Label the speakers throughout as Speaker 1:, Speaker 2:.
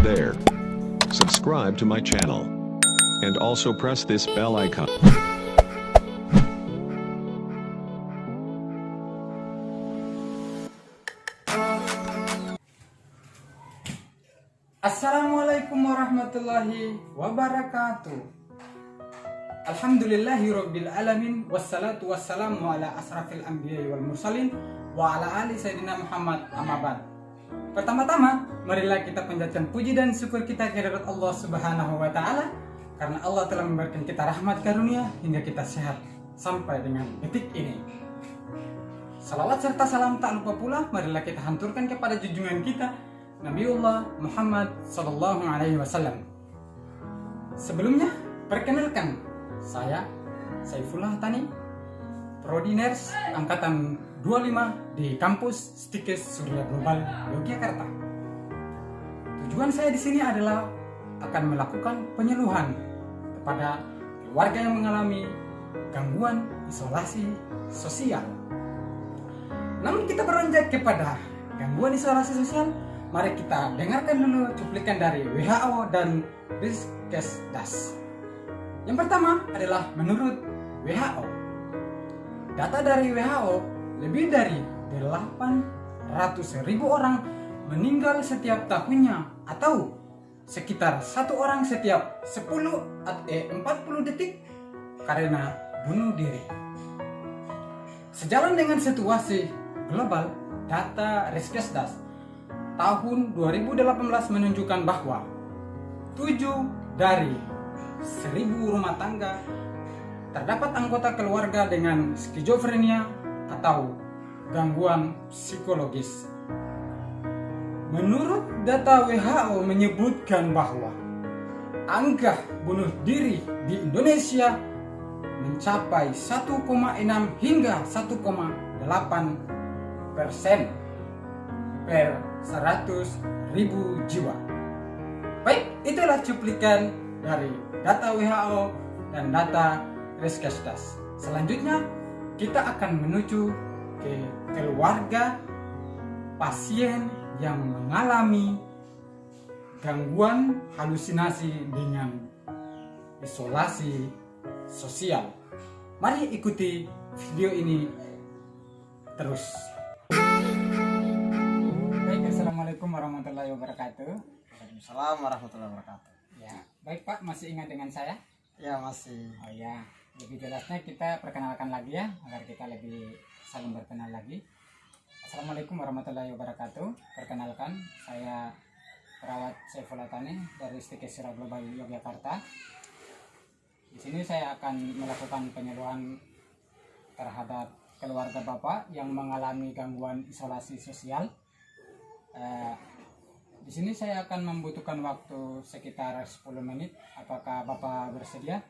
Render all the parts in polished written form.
Speaker 1: there. Subscribe to my channel. And also press this bell icon.
Speaker 2: Assalamualaikum warahmatullahi wabarakatuh. Alhamdulillahirabbil alamin wassalatu wassalamu ala asrafil anbiya'i wal mursalin wa ala ali sayyidina Muhammad amma ba'd. Pertama-tama, marilah kita panjatkan puji dan syukur kita kehadirat Allah Subhanahu wa taala karena Allah telah memberikan kita rahmat karunia hingga kita sehat sampai dengan detik ini. Salawat serta salam tak lupa pula marilah kita hanturkan kepada junjungan kita Nabiullah Muhammad sallallahu alaihi wasallam. Sebelumnya, perkenalkan saya Saifullah Tani, Prodi Ners angkatan 25 di kampus Stikes Surya Global Yogyakarta. Tujuan saya di sini adalah akan melakukan penyuluhan kepada keluarga yang mengalami gangguan isolasi sosial. Namun kita beranjak kepada gangguan isolasi sosial, mari kita dengarkan dulu cuplikan dari WHO dan Riskesdas. Yang pertama adalah menurut WHO. Data dari WHO, lebih dari 800.000 orang meninggal setiap tahunnya atau sekitar 1 orang setiap 40 detik karena bunuh diri. Sejalan dengan situasi global, data Riskesdas tahun 2018 menunjukkan bahwa 7 dari 1.000 rumah tangga terdapat anggota keluarga dengan skizofrenia atau gangguan psikologis. Menurut data WHO menyebutkan bahwa angka bunuh diri di Indonesia mencapai 1,6 hingga 1,8% per 100.000 jiwa. Baik, itulah cuplikan dari data WHO dan data Riskesdas. Selanjutnya, kita akan menuju ke keluarga pasien yang mengalami gangguan halusinasi dengan isolasi sosial. Mari ikuti video ini terus. Baik, assalamualaikum warahmatullahi wabarakatuh.
Speaker 3: Waalaikumsalam warahmatullahi wabarakatuh.
Speaker 2: Ya, baik Pak, masih ingat dengan saya?
Speaker 3: Ya, masih.
Speaker 2: Oh ya, lebih jelasnya kita perkenalkan lagi ya, agar kita lebih saling berkenal lagi. Assalamualaikum warahmatullahi wabarakatuh. Perkenalkan, saya perawat Saifullah Tani dari Stikes Surya Global Yogyakarta. Di sini saya akan melakukan penyuluhan terhadap keluarga Bapak yang mengalami gangguan isolasi sosial. Di sini saya akan membutuhkan waktu sekitar 10 menit. Apakah Bapak bersedia?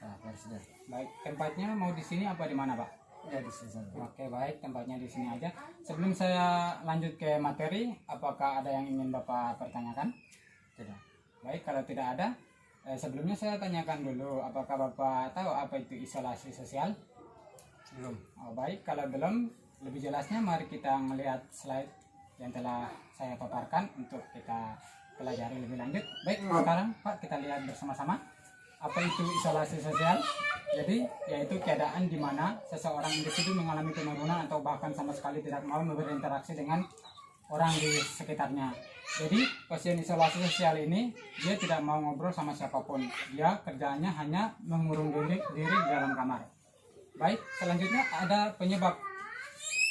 Speaker 3: Ya, bersedia.
Speaker 2: Baik, tempatnya mau di sini apa di mana, Pak?
Speaker 3: Ya, di sini saja.
Speaker 2: Oke, baik, tempatnya di sini aja. Sebelum saya lanjut ke materi, apakah ada yang ingin Bapak pertanyakan?
Speaker 3: Tidak.
Speaker 2: Baik, kalau tidak ada, sebelumnya saya tanyakan dulu, apakah Bapak tahu apa itu isolasi sosial?
Speaker 3: Belum.
Speaker 2: Oh, baik, kalau belum, lebih jelasnya mari kita melihat slide yang telah saya paparkan untuk kita pelajari lebih lanjut. Baik, sekarang Pak, kita lihat bersama-sama apa itu isolasi sosial. Jadi, yaitu keadaan di mana seseorang individu mengalami penurunan atau bahkan sama sekali tidak mau berinteraksi dengan orang di sekitarnya. Jadi, pasien isolasi sosial ini dia tidak mau ngobrol sama siapapun. Dia kerjaannya hanya mengurung diri di dalam kamar. Baik, selanjutnya ada penyebab.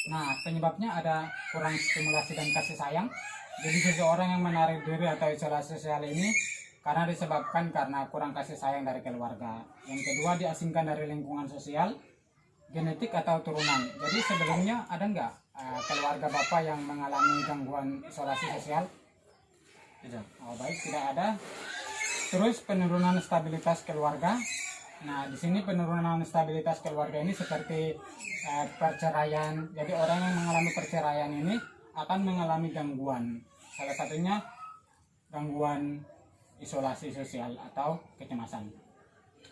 Speaker 2: Nah, penyebabnya ada kurang stimulasi dan kasih sayang. Jadi seseorang yang menarik diri atau isolasi sosial ini karena disebabkan karena kurang kasih sayang dari keluarga. Yang kedua, diasingkan dari lingkungan sosial, genetik atau turunan. Jadi sebelumnya ada nggak keluarga Bapak yang mengalami gangguan isolasi sosial?
Speaker 3: Tidak.
Speaker 2: Oh, baik, tidak ada. Terus penurunan stabilitas keluarga. Nah, di sini penurunan stabilitas keluarga ini seperti perceraian. Jadi orang yang mengalami perceraian ini akan mengalami gangguan. Salah satunya gangguan isolasi sosial atau kecemasan.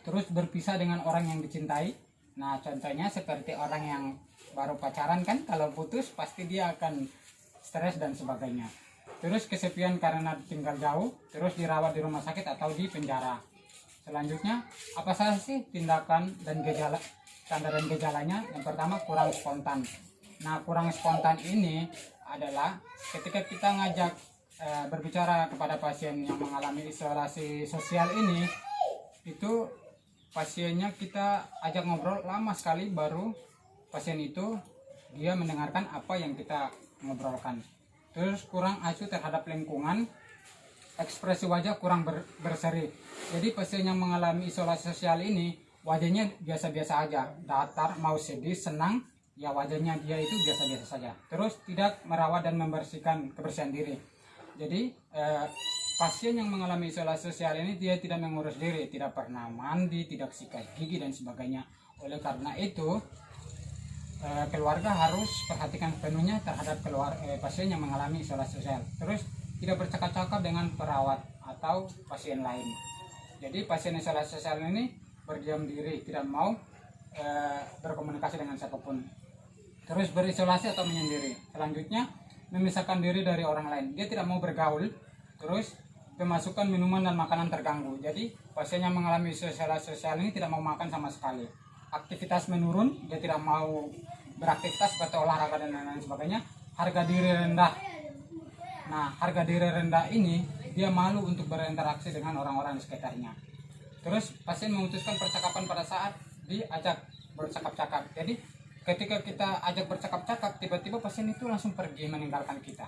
Speaker 2: Terus berpisah dengan orang yang dicintai. Nah, contohnya seperti orang yang baru pacaran kan, kalau putus pasti dia akan stres dan sebagainya. terus kesepian karena tinggal jauh, terus dirawat di rumah sakit atau di penjara. Selanjutnya, apa saja sih tindakan dan gejala, tanda dan gejalanya? Yang pertama, kurang spontan. Nah, kurang spontan ini adalah ketika kita ngajak berbicara kepada pasien yang mengalami isolasi sosial ini, itu pasiennya kita ajak ngobrol lama sekali baru pasien itu dia mendengarkan apa yang kita ngobrolkan. Terus kurang acuh terhadap lingkungan, ekspresi wajah kurang berseri. Jadi pasien yang mengalami isolasi sosial ini wajahnya biasa-biasa aja, datar, mau sedih, senang, ya wajahnya dia itu biasa-biasa saja. Terus tidak merawat dan membersihkan kebersihan diri. Jadi pasien yang mengalami isolasi sosial ini dia tidak mengurus diri, tidak pernah mandi, tidak sikat gigi dan sebagainya. Oleh karena itu keluarga harus perhatikan penuhnya terhadap pasien yang mengalami isolasi sosial. Terus tidak bercakap-cakap dengan perawat atau pasien lain. Jadi pasien isolasi sosial ini berdiam diri, tidak mau berkomunikasi dengan siapapun. Terus berisolasi atau menyendiri. Selanjutnya memisahkan diri dari orang lain. Dia tidak mau bergaul. Terus pemasukan minuman dan makanan terganggu. Jadi pasien yang mengalami isolasi sosial ini tidak mau makan sama sekali. Aktivitas menurun, dia tidak mau beraktivitas seperti olahraga dan lain-lain sebagainya. Harga diri rendah. Nah, harga diri rendah ini dia malu untuk berinteraksi dengan orang-orang di sekitarnya. Terus pasien memutuskan percakapan pada saat diajak bercakap-cakap. Jadi ketika kita ajak bercakap-cakap, tiba-tiba pasien itu langsung pergi meninggalkan kita.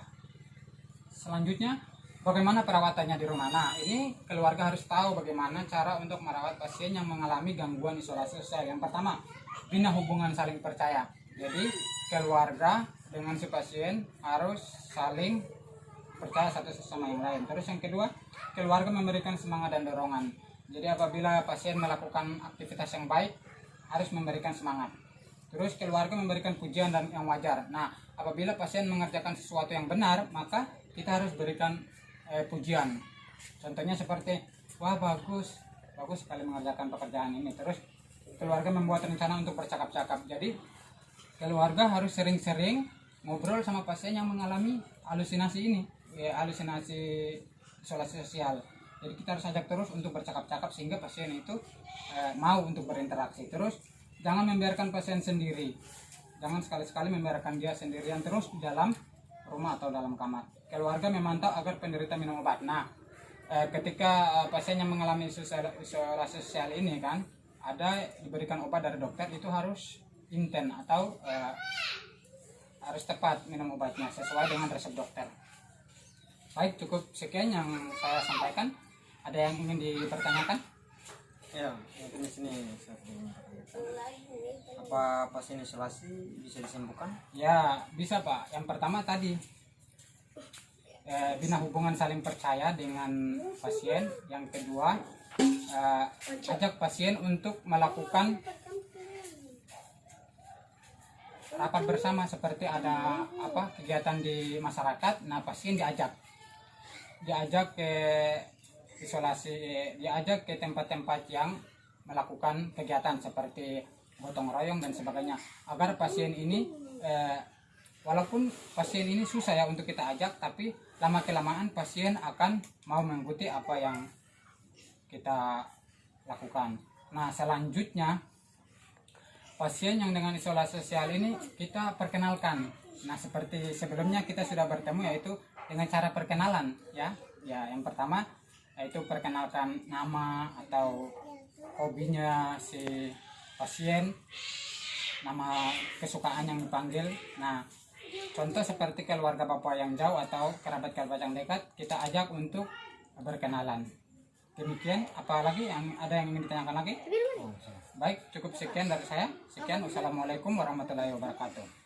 Speaker 2: Selanjutnya, bagaimana perawatannya di rumah? Nah, ini keluarga harus tahu bagaimana cara untuk merawat pasien yang mengalami gangguan isolasi sosial. Yang pertama, bina hubungan saling percaya. Jadi, keluarga dengan si pasien harus saling percaya satu sama yang lain. Terus yang kedua, keluarga memberikan semangat dan dorongan. Jadi, apabila pasien melakukan aktivitas yang baik, harus memberikan semangat. Terus keluarga memberikan pujian dan yang wajar. Nah, apabila pasien mengerjakan sesuatu yang benar, maka kita harus berikan pujian. Contohnya seperti, wah bagus sekali mengerjakan pekerjaan ini. Terus keluarga membuat rencana untuk bercakap-cakap. Jadi keluarga harus sering-sering ngobrol sama pasien yang mengalami halusinasi ini, halusinasi isolasi sosial. Jadi kita harus ajak terus untuk bercakap-cakap sehingga pasien itu mau untuk berinteraksi. Terus jangan membiarkan pasien sendiri. Jangan sekali-sekali membiarkan dia sendirian terus di dalam rumah atau dalam kamar. Keluarga memantau agar penderita minum obat. Nah, ketika pasien yang mengalami isolasi sosial ini kan ada diberikan obat dari dokter, itu harus intens atau harus tepat minum obatnya sesuai dengan resep dokter. Baik, cukup sekian yang saya sampaikan. Ada yang ingin dipertanyakan?
Speaker 3: Ya, di sini saya ingin bertanya. Apa pasien isolasi bisa disembuhkan?
Speaker 2: Ya, bisa Pak. Yang pertama tadi bina hubungan saling percaya dengan pasien. Yang kedua, ajak pasien untuk melakukan rapat bersama seperti ada kegiatan di masyarakat. Nah, pasien diajak ke isolasi, diajak ke tempat-tempat yang melakukan kegiatan seperti gotong royong dan sebagainya, agar pasien ini walaupun pasien ini susah ya untuk kita ajak, tapi lama kelamaan pasien akan mau mengikuti apa yang kita lakukan. Nah, selanjutnya pasien yang dengan isolasi sosial ini kita perkenalkan. Nah, seperti sebelumnya kita sudah bertemu, yaitu dengan cara perkenalan ya. Yang pertama yaitu perkenalkan nama atau hobinya si pasien, nama kesukaan yang dipanggil. Nah, contoh seperti keluarga bapak yang jauh atau kerabat-kerabat yang dekat, kita ajak untuk berkenalan. Demikian, apalagi ada yang ingin ditanyakan lagi? Baik, cukup sekian dari saya. Sekian, wassalamualaikum warahmatullahi wabarakatuh.